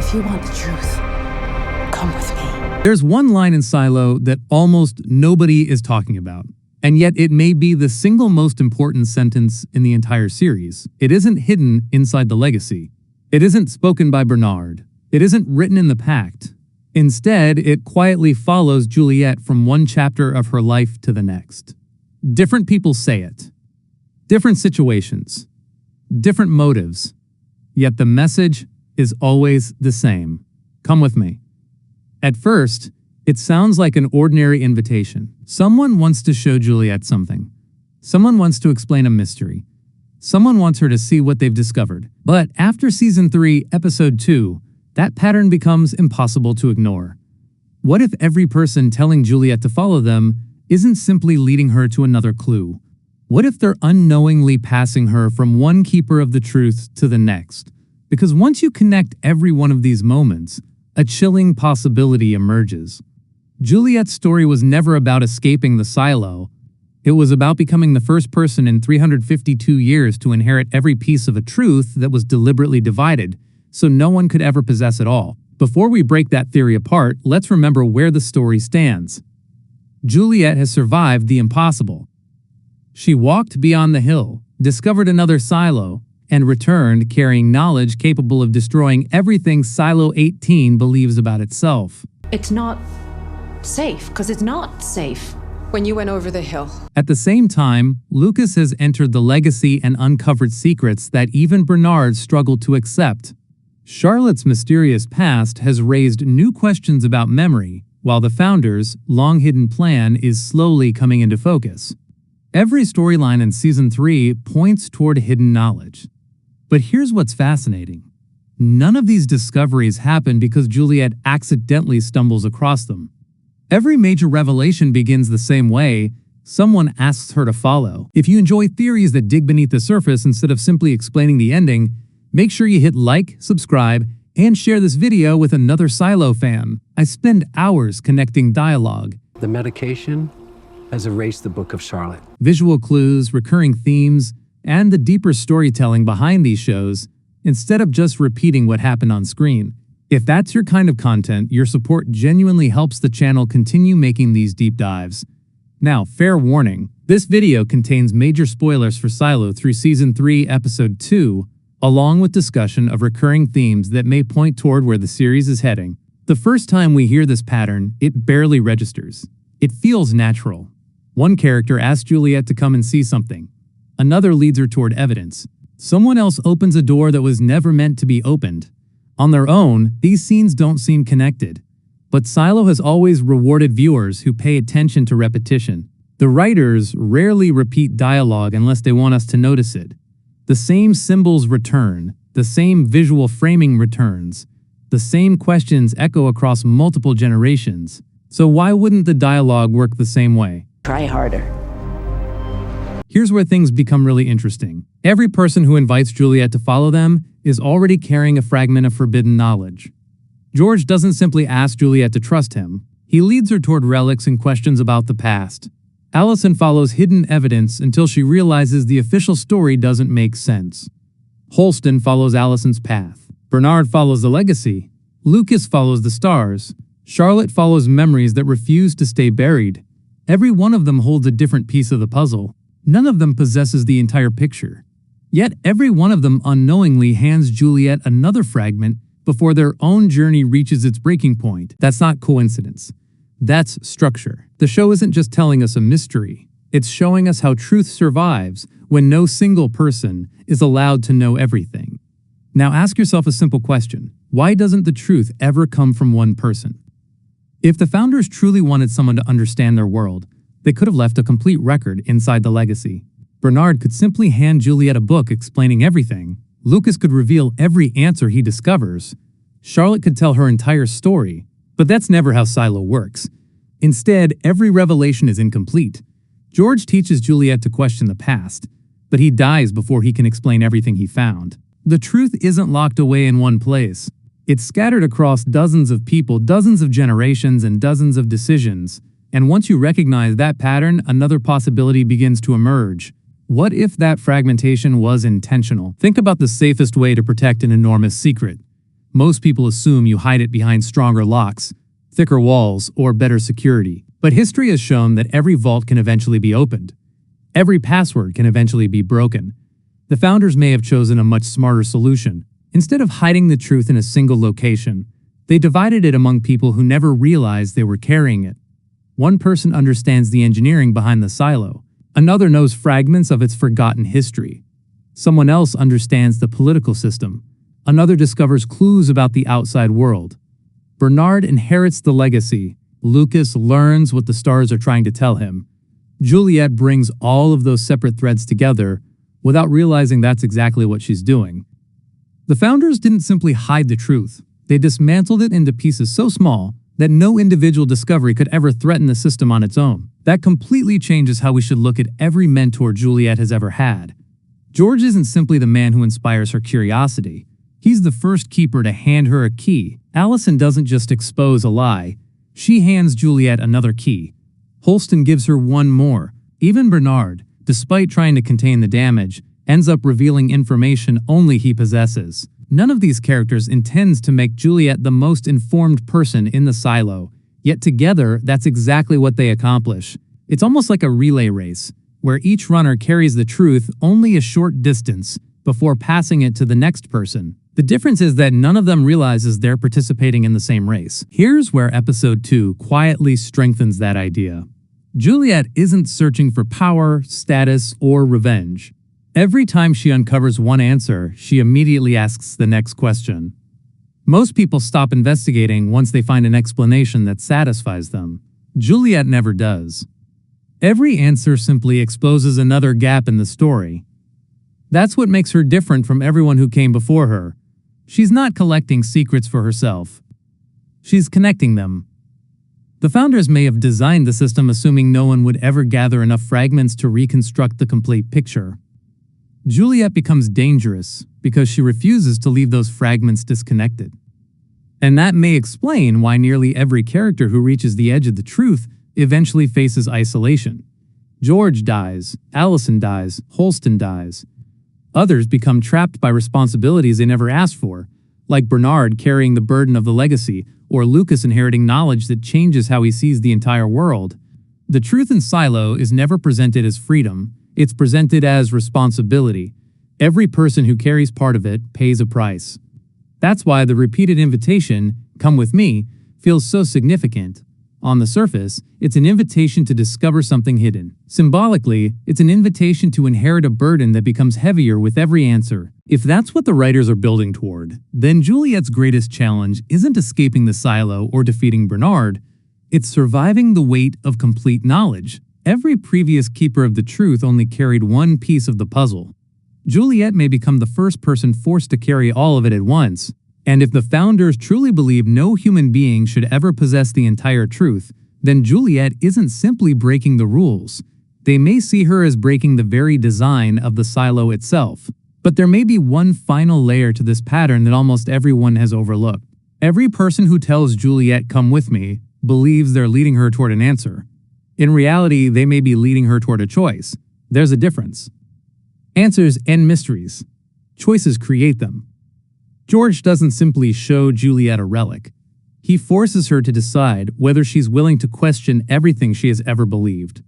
If you want the truth, come with me. There's one line in Silo that almost nobody is talking about, and yet it may be the single most important sentence in the entire series. It isn't hidden inside the legacy. It isn't spoken by Bernard. It isn't written in the pact. Instead, it quietly follows Juliette from one chapter of her life to the next. Different people say it. Different situations. Different motives. Yet the message is always the same. Come with me. At first, it sounds like an ordinary invitation. Someone wants to show Juliette something. Someone wants to explain a mystery. Someone wants her to see what they've discovered. But after Season 3, Episode 2, that pattern becomes impossible to ignore. What if every person telling Juliette to follow them isn't simply leading her to another clue? What if they're unknowingly passing her from one keeper of the truth to the next? Because once you connect every one of these moments, a chilling possibility emerges. Juliette's story was never about escaping the silo. It was about becoming the first person in 352 years to inherit every piece of a truth that was deliberately divided, so no one could ever possess it all. Before we break that theory apart, let's remember where the story stands. Juliette has survived the impossible. She walked beyond the hill, discovered another silo, and returned carrying knowledge capable of destroying everything Silo 18 believes about itself. It's not safe, because it's not safe. When you went over the hill. At the same time, Lucas has entered the legacy and uncovered secrets that even Bernard struggled to accept. Charlotte's mysterious past has raised new questions about memory, while the Founder's long-hidden plan is slowly coming into focus. Every storyline in Season 3 points toward hidden knowledge. But here's what's fascinating. None of these discoveries happen because Juliette accidentally stumbles across them. Every major revelation begins the same way. Someone asks her to follow. If you enjoy theories that dig beneath the surface instead of simply explaining the ending, make sure you hit like, subscribe, and share this video with another Silo fan. I spend hours connecting dialogue. The medication has erased the book of Charlotte. Visual clues, recurring themes, and the deeper storytelling behind these shows, instead of just repeating what happened on screen. If that's your kind of content, your support genuinely helps the channel continue making these deep dives. Now, fair warning, this video contains major spoilers for Silo through Season 3, Episode 2, along with discussion of recurring themes that may point toward where the series is heading. The first time we hear this pattern, it barely registers. It feels natural. One character asks Juliette to come and see something. Another leads her toward evidence. Someone else opens a door that was never meant to be opened. On their own, these scenes don't seem connected. But Silo has always rewarded viewers who pay attention to repetition. The writers rarely repeat dialogue unless they want us to notice it. The same symbols return, the same visual framing returns, the same questions echo across multiple generations. So why wouldn't the dialogue work the same way? Try harder. Here's where things become really interesting. Every person who invites Juliette to follow them is already carrying a fragment of forbidden knowledge. George doesn't simply ask Juliette to trust him. He leads her toward relics and questions about the past. Allison follows hidden evidence until she realizes the official story doesn't make sense. Holston follows Allison's path. Bernard follows the legacy. Lucas follows the stars. Charlotte follows memories that refuse to stay buried. Every one of them holds a different piece of the puzzle. None of them possesses the entire picture. Yet every one of them unknowingly hands Juliette another fragment before their own journey reaches its breaking point. That's not coincidence. That's structure. The show isn't just telling us a mystery. It's showing us how truth survives when no single person is allowed to know everything. Now ask yourself a simple question. Why doesn't the truth ever come from one person? If the Founders truly wanted someone to understand their world, they could have left a complete record inside the legacy. Bernard could simply hand Juliette a book explaining everything. Lucas could reveal every answer he discovers. Charlotte could tell her entire story. But that's never how Silo works. Instead, every revelation is incomplete. George teaches Juliette to question the past, but he dies before he can explain everything he found. The truth isn't locked away in one place. It's scattered across dozens of people, dozens of generations, and dozens of decisions. And once you recognize that pattern, another possibility begins to emerge. What if that fragmentation was intentional? Think about the safest way to protect an enormous secret. Most people assume you hide it behind stronger locks, thicker walls, or better security. But history has shown that every vault can eventually be opened. Every password can eventually be broken. The founders may have chosen a much smarter solution. Instead of hiding the truth in a single location, they divided it among people who never realized they were carrying it. One person understands the engineering behind the silo. Another knows fragments of its forgotten history. Someone else understands the political system. Another discovers clues about the outside world. Bernard inherits the legacy. Lucas learns what the stars are trying to tell him. Juliette brings all of those separate threads together without realizing that's exactly what she's doing. The founders didn't simply hide the truth. They dismantled it into pieces so small that no individual discovery could ever threaten the system on its own. That completely changes how we should look at every mentor Juliette has ever had. George isn't simply the man who inspires her curiosity. He's the first keeper to hand her a key. Allison doesn't just expose a lie. She hands Juliette another key. Holston gives her one more. Even Bernard, despite trying to contain the damage, ends up revealing information only he possesses. None of these characters intends to make Juliette the most informed person in the silo, yet together, that's exactly what they accomplish. It's almost like a relay race, where each runner carries the truth only a short distance before passing it to the next person. The difference is that none of them realizes they're participating in the same race. Here's where episode 2 quietly strengthens that idea. Juliette isn't searching for power, status, or revenge. Every time she uncovers one answer, she immediately asks the next question. Most people stop investigating once they find an explanation that satisfies them. Juliette never does. Every answer simply exposes another gap in the story. That's what makes her different from everyone who came before her. She's not collecting secrets for herself. She's connecting them. The founders may have designed the system assuming no one would ever gather enough fragments to reconstruct the complete picture. Juliette becomes dangerous because she refuses to leave those fragments disconnected. And that may explain why nearly every character who reaches the edge of the truth eventually faces isolation. George dies, Allison dies, Holston dies. Others become trapped by responsibilities they never asked for, like Bernard carrying the burden of the legacy, or Lucas inheriting knowledge that changes how he sees the entire world. The truth in Silo is never presented as freedom. It's presented as responsibility. Every person who carries part of it pays a price. That's why the repeated invitation, "Come with me," feels so significant. On the surface, it's an invitation to discover something hidden. Symbolically, it's an invitation to inherit a burden that becomes heavier with every answer. If that's what the writers are building toward, then Juliette's greatest challenge isn't escaping the silo or defeating Bernard. It's surviving the weight of complete knowledge. Every previous keeper of the truth only carried one piece of the puzzle. Juliette may become the first person forced to carry all of it at once. And if the founders truly believe no human being should ever possess the entire truth, then Juliette isn't simply breaking the rules. They may see her as breaking the very design of the silo itself. But there may be one final layer to this pattern that almost everyone has overlooked. Every person who tells Juliette, "Come with me," believes they're leading her toward an answer. In reality, they may be leading her toward a choice. There's a difference. Answers end mysteries. Choices create them. George doesn't simply show Juliette a relic. He forces her to decide whether she's willing to question everything she has ever believed.